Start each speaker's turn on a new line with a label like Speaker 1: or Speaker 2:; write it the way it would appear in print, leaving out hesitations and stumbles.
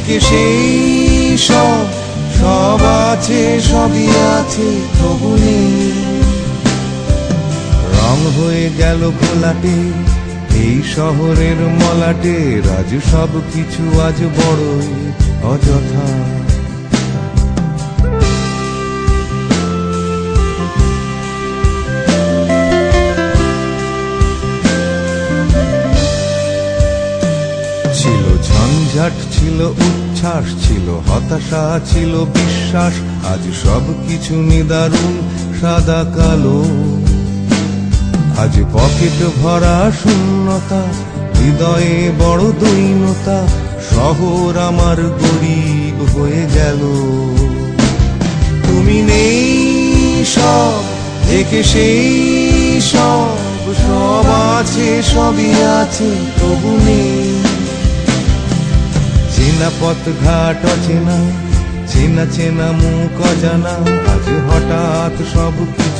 Speaker 1: থেকে সেই সব, সব আছে সবই আছে তবু নেই। রং হয়ে গেল ঘোলাটে এই শহরের মলাটে, আজ সব কিছু আজ বড়ই অযথা। ছিল ঝঞ্ঝাট, ছিল উচ্ছ্বাস, ছিল হতাশা, ছিল বিশ্বাস, আজ সব কিছু নিদারুণ সাদা কালো। আজ পকেট ভরা শূন্যতা, হৃদয়ে বড় দৈনতা, শহর আমার গরিব হয়ে গেল। তুমি নেই সব থেকে সেই সব, সব আছে সবই আছে তবু নেই। চেনা পথ ঘাট অচেনা, চেনা চেনা মুখ অজানা, আজ হঠাৎ সব কিছু